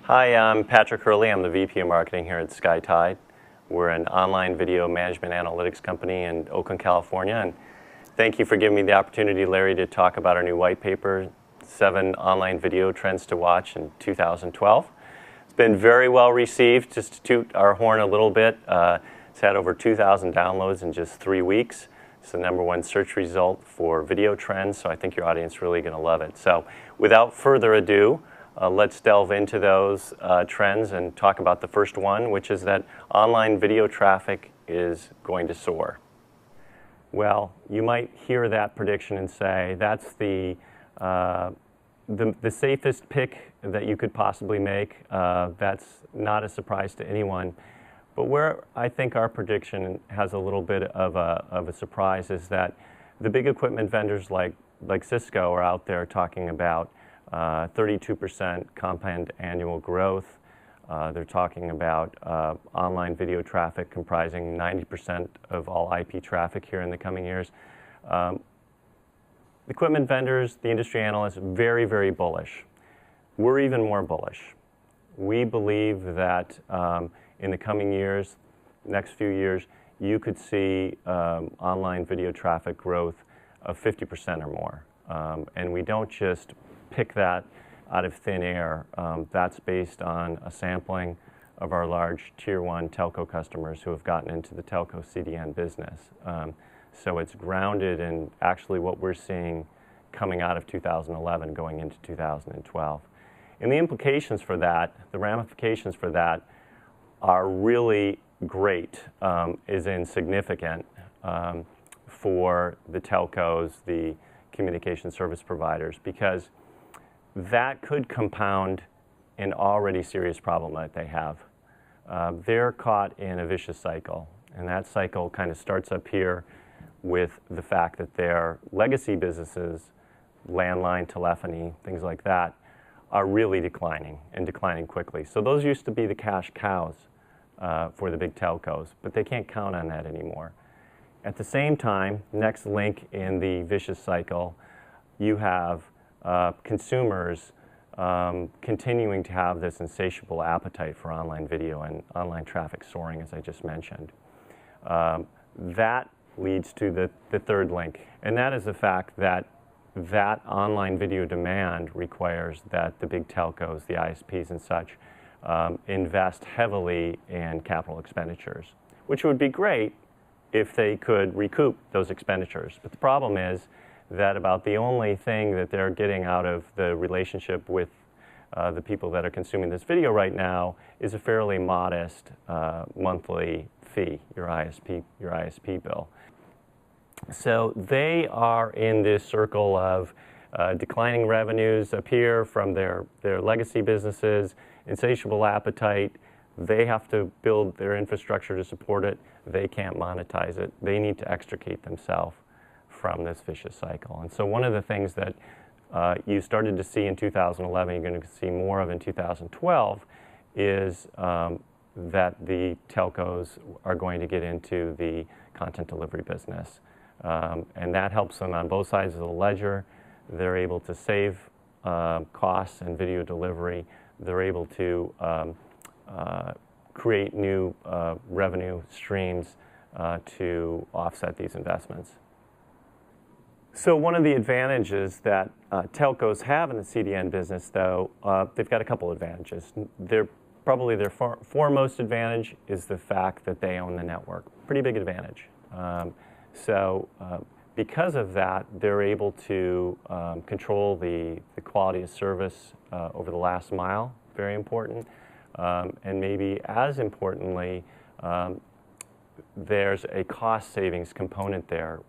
Hi, I'm Patrick Hurley. I'm the VP of Marketing here at Skytide. We're an online video management analytics company in Oakland, California. And thank you for giving me the opportunity, Larry, to talk about our new white paper, 7 online video trends to watch in 2012. It's been very well received. Just to toot our horn a little bit, it's had over 2,000 downloads in just 3 weeks. It's the #1 search result for video trends, so I think your audience is really going to love it. So without further ado, let's delve into those trends and talk about the first one, which is that online video traffic is going to soar. Well, you might hear that prediction and say that's the safest pick that you could possibly make. That's not a surprise to anyone. But where I think our prediction has a little bit of a surprise is that the big equipment vendors like Cisco are out there talking about 32% compound annual growth. They're talking about online video traffic comprising 90% of all IP traffic here in the coming years. The equipment vendors, the industry analysts, very, very bullish. We're even more bullish. We believe that in the coming years, next few years, you could see online video traffic growth of 50% or more. And we don't just pick that out of thin air. That's based on a sampling of our large Tier 1 telco customers who have gotten into the Telco CDN business. So it's grounded in actually what we're seeing coming out of 2011 going into 2012. And the implications for that, the ramifications for that, are really great, is insignificant for the telcos, the communication service providers, because that could compound an already serious problem that they have. They're caught in a vicious cycle, and that cycle kind of starts up here with the fact that their legacy businesses, landline telephony, things like that, are really declining and declining quickly. So those used to be the cash cows for the big telcos, but they can't count on that anymore. At the same time, next link in the vicious cycle, you have consumers continuing to have this insatiable appetite for online video and online traffic soaring, as I just mentioned. That leads to the third link, and that is the fact that online video demand requires that the big telcos, the ISPs and such, invest heavily in capital expenditures, which would be great if they could recoup those expenditures. But the problem is that about the only thing that they're getting out of the relationship with the people that are consuming this video right now is a fairly modest monthly fee, your ISP bill. So they are in this circle of declining revenues up here from their legacy businesses, insatiable appetite. They have to build their infrastructure to support it. They can't monetize it. They need to extricate themselves from this vicious cycle. And so one of the things that you started to see in 2011, you're going to see more of in 2012, is that the telcos are going to get into the content delivery business. And that helps them on both sides of the ledger. They're able to save costs and video delivery. They're able to create new revenue streams to offset these investments. So one of the advantages that telcos have in the CDN business, though, they've got a couple advantages. Probably their foremost advantage is the fact that they own the network. Pretty big advantage. Because of that, they're able to control the quality of service over the last mile, very important. And maybe as importantly, there's a cost savings component there.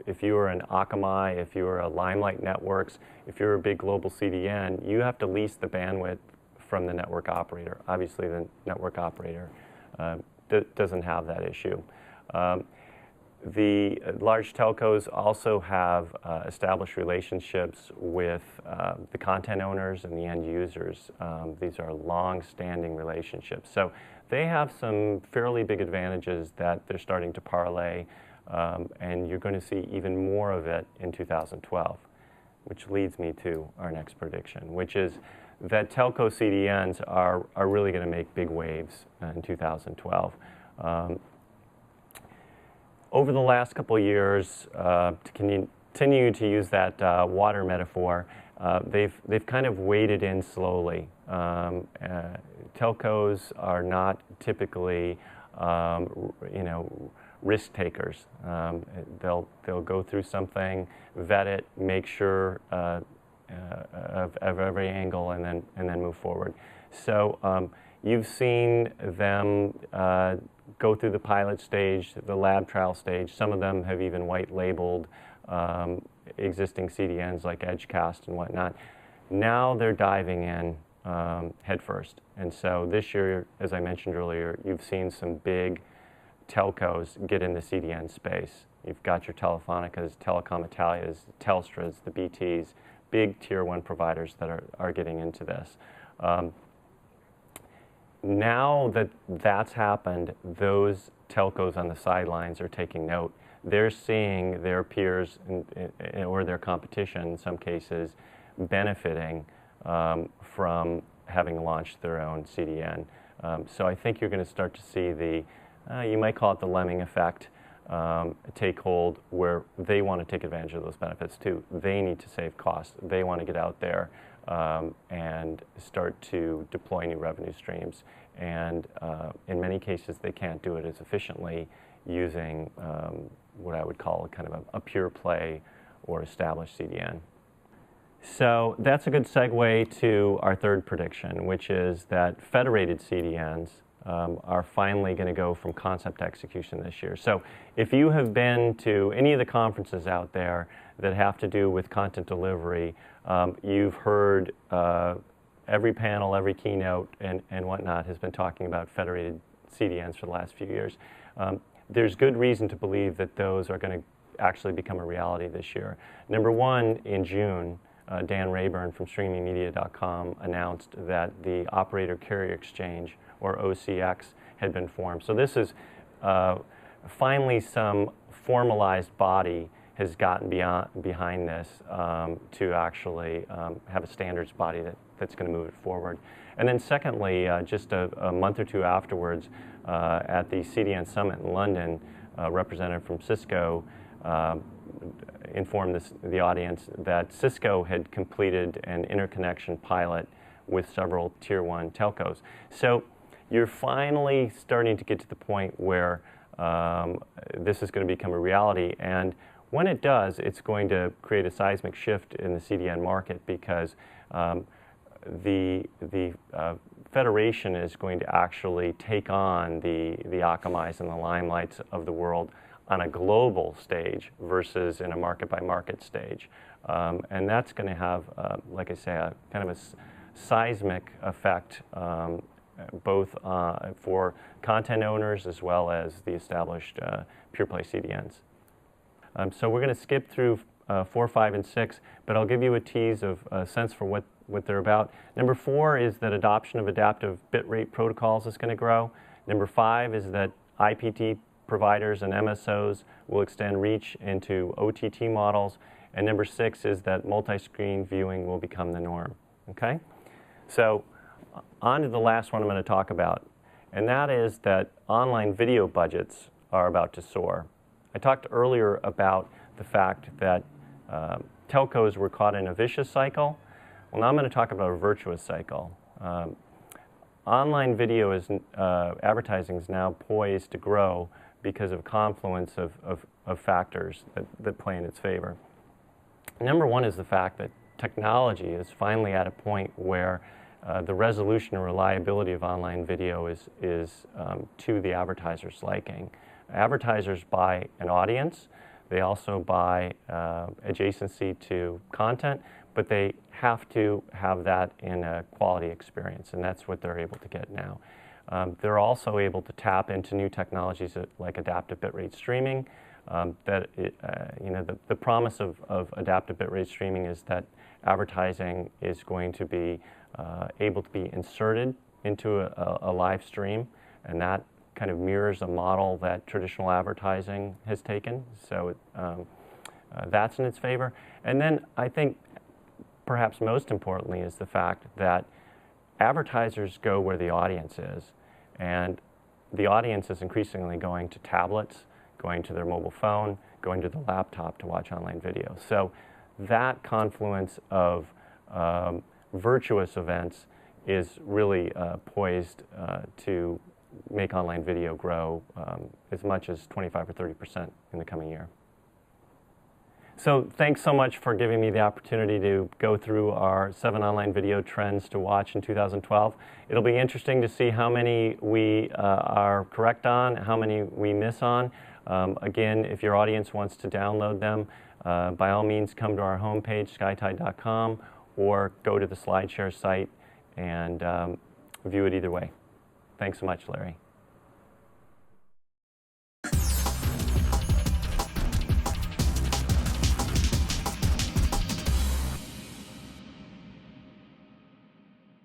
If you are an Akamai, if you are a Limelight Networks, if you're a big global CDN, you have to lease the bandwidth from the network operator. Obviously, the network operator doesn't have that issue. The large telcos also have established relationships with the content owners and the end users. These are long-standing relationships. So they have some fairly big advantages that they're starting to parlay, and you're going to see even more of it in 2012, which leads me to our next prediction, which is that telco CDNs are really going to make big waves in 2012. Over the last couple of years, to continue to use that water metaphor, they've kind of waded in slowly. Telcos are not typically, risk takers. They'll go through something, vet it, make sure of every angle, and then move forward. So you've seen them go through the pilot stage, the lab trial stage. Some of them have even white labeled existing CDNs like Edgecast and whatnot. Now they're diving in headfirst. And so this year, as I mentioned earlier, you've seen some big telcos get in the CDN space. You've got your Telefonicas, Telecom Italias, Telstras, the BTs, big tier 1 providers that are getting into this. Now that that's happened, those telcos on the sidelines are taking note. They're seeing their peers or their competition, in some cases, benefiting from having launched their own CDN. So I think you're going to start to see the, you might call it the lemming effect, take hold, where they want to take advantage of those benefits too. They need to save costs. They want to get out there and start to deploy new revenue streams. And in many cases, they can't do it as efficiently using what I would call kind of a pure play or established CDN. So that's a good segue to our third prediction, which is that federated CDNs are finally going to go from concept to execution this year. So if you have been to any of the conferences out there that have to do with content delivery, you've heard every panel, every keynote, and whatnot has been talking about federated CDNs for the last few years. There's good reason to believe that those are going to actually become a reality this year. Number one, in June, Dan Rayburn from streamingmedia.com announced that the Operator Carrier Exchange, or OCX, had been formed. So this is finally some formalized body has gotten behind this to actually have a standards body that's going to move it forward. And then secondly, just a month or two afterwards, at the CDN Summit in London, a representative from Cisco informed the audience that Cisco had completed an interconnection pilot with several tier 1 telcos. So you're finally starting to get to the point where this is going to become a reality, and when it does, it's going to create a seismic shift in the CDN market, because the Federation is going to actually take on the Akamais and the Limelights of the world on a global stage versus in a market-by-market stage. And that's going to have, like I say, a kind of a seismic effect both for content owners as well as the established pure-play CDNs. So we're going to skip through 4, 5, and 6, but I'll give you a tease of a sense for what they're about. Number 4 is that adoption of adaptive bitrate protocols is going to grow. Number 5 is that IPT providers and MSOs will extend reach into OTT models. And number 6 is that multi-screen viewing will become the norm. Okay? So on to the last one I'm going to talk about, and that is that online video budgets are about to soar. I talked earlier about the fact that telcos were caught in a vicious cycle. Well, now I'm going to talk about a virtuous cycle. Online video advertising is now poised to grow because of a confluence of factors that play in its favor. Number one is the fact that technology is finally at a point where the resolution and reliability of online video is to the advertiser's liking. Advertisers buy an audience. They also buy adjacency to content, but they have to have that in a quality experience, and that's what they're able to get now. They're also able to tap into new technologies like adaptive bitrate streaming. The promise of adaptive bitrate streaming is that advertising is going to be able to be inserted into a live stream, and that kind of mirrors a model that traditional advertising has taken. So that's in its favor. And then I think perhaps most importantly is the fact that advertisers go where the audience is, and the audience is increasingly going to tablets, going to their mobile phone, going to the laptop to watch online video. So that confluence of virtuous events is really poised to make online video grow as much as 25 or 30% in the coming year. So thanks so much for giving me the opportunity to go through our 7 online video trends to watch in 2012. It'll be interesting to see how many we are correct on, how many we miss on. Again, if your audience wants to download them, by all means come to our homepage, skytide.com, or go to the SlideShare site and view it either way. Thanks so much, Larry.